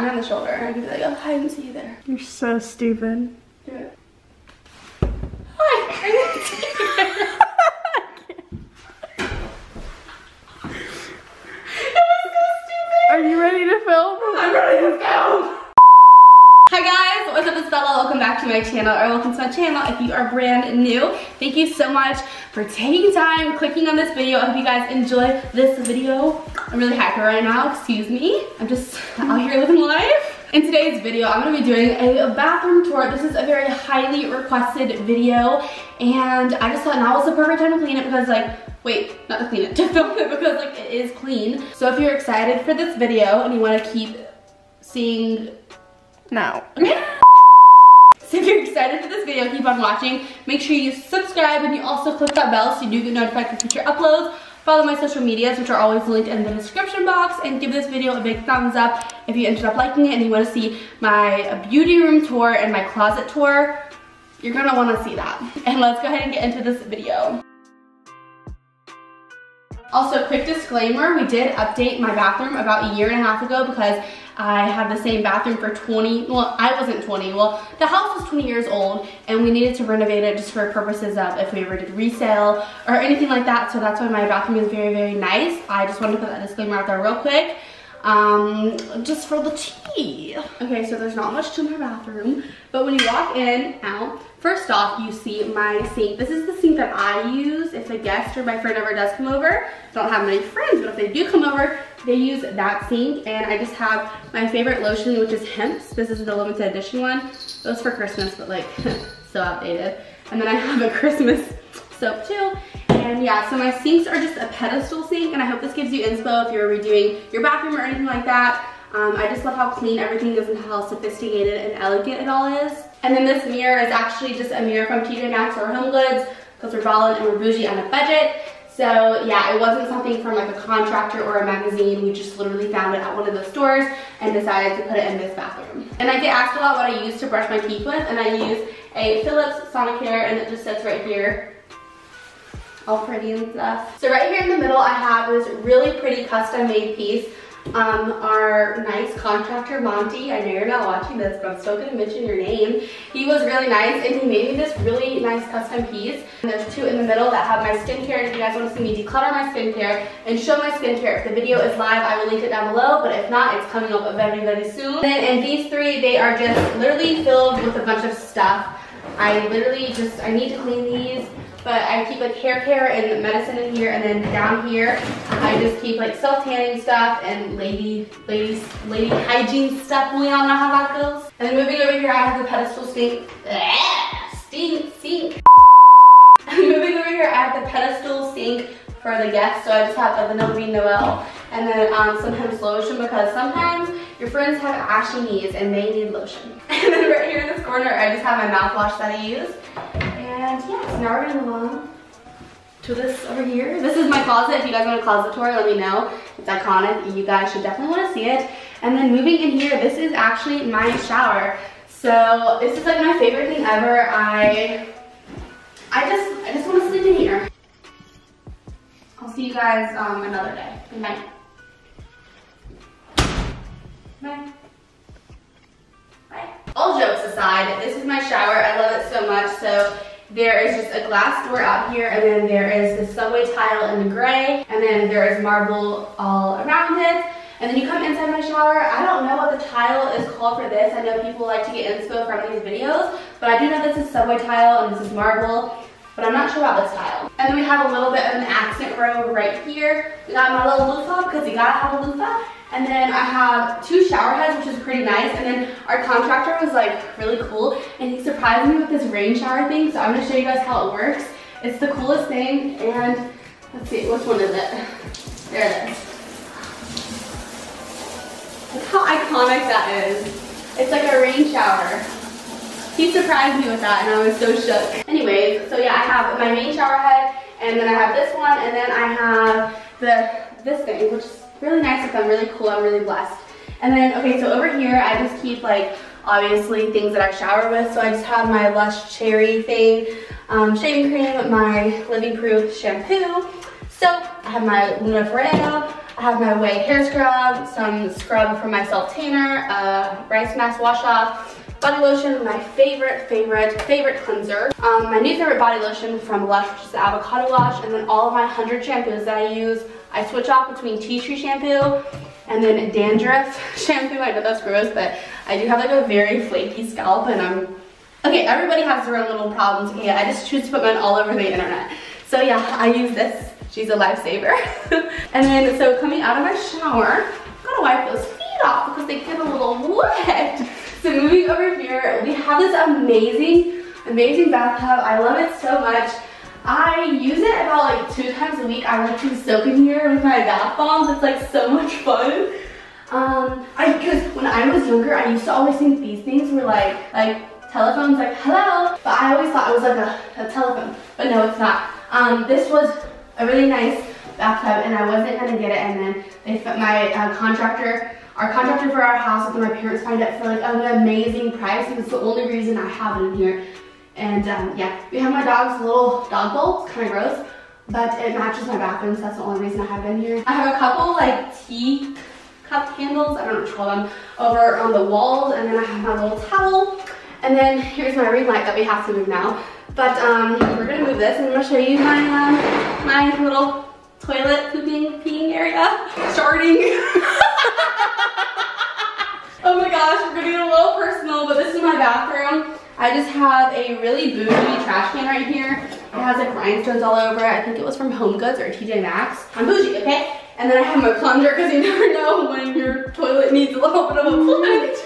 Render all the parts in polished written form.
me on the shoulder. I could be like, oh, hi, I didn't see you there. You're so stupid. Do it. Hi, I didn't see you there. That was so stupid. Are you ready to film? I'm ready to film. Hi guys, what's up, it's Bella. Welcome back to my channel, or welcome to my channel if you are brand new. Thank you so much for taking time, clicking on this video. I hope you guys enjoy this video. I'm really hyper right now, excuse me. I'm just out here living life. In today's video, I'm gonna be doing a bathroom tour. This is a very highly requested video, and I just thought now was the perfect time to clean it because not to clean it, to film it because it is clean. So if you're excited for this video and you wanna keep seeing No. Okay. So if you're excited for this video, keep on watching. Make sure you subscribe and you also click that bell so you do get notified for future uploads. Follow my social medias, which are always linked in the description box, and give this video a big thumbs up if you ended up liking it and you want to see my beauty room tour and my closet tour. You're gonna want to see that. And let's go ahead and get into this video. Also, quick disclaimer, we did update my bathroom about a year and a half ago because I had the same bathroom for 20, well, I wasn't 20, well, the house was 20 years old and we needed to renovate it just for purposes of if we ever did resale or anything like that. So that's why my bathroom is very, very nice. I just wanted to put that disclaimer out there real quick. Just for the tea. Okay, so there's not much to my bathroom, but when you walk in, first off, you see my sink. This is the sink that I use if a guest or my friend ever does come over. I don't have many friends, but if they do come over, they use that sink. And I just have my favorite lotion, which is Hemp's. This is the limited edition one. It was for Christmas, but so outdated. And then I have a Christmas soap too. And yeah, so my sinks are just a pedestal sink, and I hope this gives you inspo if you're redoing your bathroom or anything like that. I just love how clean everything is and how sophisticated and elegant it all is. And then this mirror is actually just a mirror from TJ Maxx or Home Goods because we're ballin' and we're bougie on a budget. So yeah, it wasn't something from a contractor or a magazine. We just literally found it at one of those stores and decided to put it in this bathroom. And I get asked a lot what I use to brush my teeth with, and I use a Philips Sonicare, and it just sits right here. All pretty and stuff. So right here in the middle, I have this really pretty custom made piece. Our nice contractor, Monty, I know you're not watching this, but I'm still gonna mention your name. He was really nice and he made me this really nice custom piece. And there's two in the middle that have my skincare, and if you guys wanna see me declutter my skincare and show my skincare, if the video is live, I will link it down below, but if not, it's coming up very, very soon. And these three, they are just literally filled with a bunch of stuff. I need to clean these. But I keep hair care and medicine in here, and then down here I just keep self-tanning stuff and lady hygiene stuff. We all know how that goes. And then moving over here, I have the pedestal sink. Sink. Moving over here, I have the pedestal sink for the guests. So I just have the Vanilla Bean Noel, and then sometimes lotion because sometimes your friends have ashy knees and they need lotion. And then right here in this corner, I just have my mouthwash that I use. And yeah, so now we're gonna move on to this over here. This is my closet. If you guys want a closet tour, let me know. It's iconic. You guys should definitely want to see it. And then moving in here, this is actually my shower. So this is my favorite thing ever. I just want to sleep in here. I'll see you guys another day. Good night. Bye. Bye. All jokes aside, this is my shower. I love it so much. So there is just a glass door out here, and then there is the subway tile in the gray, and then there is marble all around it. And then you come inside my shower. I don't know what the tile is called for this. I know people like to get inspo from these videos, but I do know this is subway tile and this is marble, but I'm not sure about this tile. And then we have a little bit of an accent robe right here. We got my little loofah because you gotta have a loofah. And then I have two shower heads, which is pretty nice. And then our contractor was really cool, and he surprised me with this rain shower thing. So I'm gonna show you guys how it works. It's the coolest thing, and let's see, which one is it? There it is. Look how iconic that is. It's like a rain shower. He surprised me with that, and I was so shook. Anyways, so yeah, I have my main shower head, and then I have this one, and then I have this thing, which is really nice. I'm really cool. I'm really blessed. And then, okay, so over here, I just keep obviously things that I shower with. So I just have my Lush Cherry thing, shaving cream, my Living Proof shampoo, So I have my Luna Ferrero, I have my Way hair scrub, some scrub from my self tanner, rice mask wash off, body lotion, my favorite cleanser, my new favorite body lotion from Lush, which is the avocado wash, and then all of my 100 shampoos that I use. I switch off between tea tree shampoo and then dandruff shampoo. I know that's gross, but I do have like a very flaky scalp, and okay, everybody has their own little problems. Okay, I just choose to put mine all over the internet. So yeah, I use this. She's a lifesaver. And then, so coming out of my shower, I'm gonna wipe those feet off because they get a little wet. So moving over here, we have this amazing bathtub. I love it so much. I use it about like 2 times a week. I like to soak in here with my bath bombs. It's like so much fun. Because when I was younger, I used to always think these things were like telephones, like hello. But I always thought it was like a telephone, but no, it's not. This was a really nice bathtub, and I wasn't gonna get it, and then they put my our contractor for our house, and my parents find it for like an amazing price. It's the only reason I have it in here. And yeah, we have my dog's little dog bowl. It's kind of gross, but it matches my bathroom, so that's the only reason I have it in here. I have a couple like tea cup candles, I don't know what you call them, over on the walls, and then I have my little towel. And then here's my ring light that we have to move now. But we're gonna move this, and I'm gonna show you my my little toilet peeing area. Starting. Oh my gosh, we're gonna get a little personal, but this is my bathroom. I just have a really bougie trash can right here. It has like rhinestones all over it. I think it was from Home Goods or TJ Maxx. I'm bougie, okay? And then I have my plunger because you never know when your toilet needs a little bit of a plunge.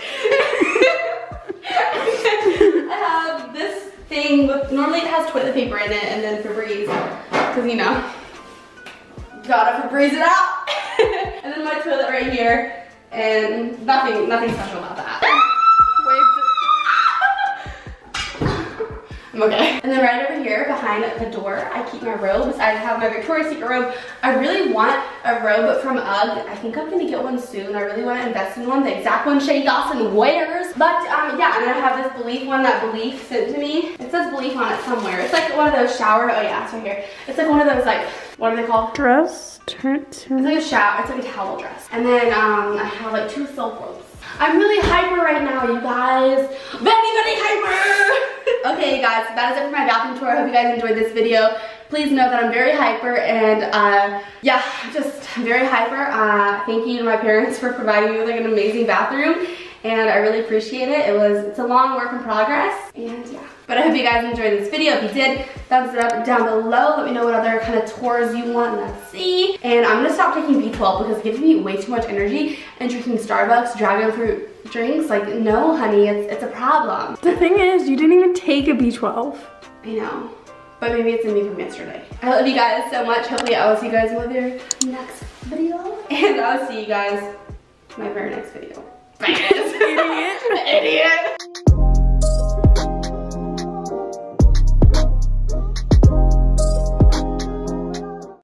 I have this thing with, normally it has toilet paper in it, and then Febreze, because you know, gotta Febreze it out. And then my toilet right here, and nothing special about that. I'm okay. And then right over here behind the door, I keep my robes. I have my Victoria's Secret robe. I really want a robe, but from UGG. I think I'm gonna get one soon. I really want to invest in one, the exact one Shane Dawson wears. But yeah, and then I have this Belief one that Belief sent to me. It says Belief on it somewhere. It's like one of those shower, oh yeah, it's right here. It's like one of those like, what are they called? Dress? It's like a shower, it's like a towel dress. And then I have like 2 silk robes. I'm really hyper right now, you guys. Very hyper! Okay, you guys, that is it for my bathroom tour. I hope you guys enjoyed this video. Please know that I'm very hyper, and yeah, just very hyper. Thank you to my parents for providing me with like an amazing bathroom, and I really appreciate it. It's a long work in progress, and yeah. But I hope you guys enjoyed this video. If you did, thumbs it up down below. Let me know what other kind of tours you want to see. And I'm gonna stop taking B12 because it's giving me way too much energy, and drinking Starbucks dragon fruit drinks, like no honey, it's a problem. The thing is, you didn't even take a B12. I know, but maybe it's in me from yesterday. I love you guys so much. Hopefully I will see you guys in my very next video, and I'll see you guys in my very next video. Bye guys. Idiot. Idiot.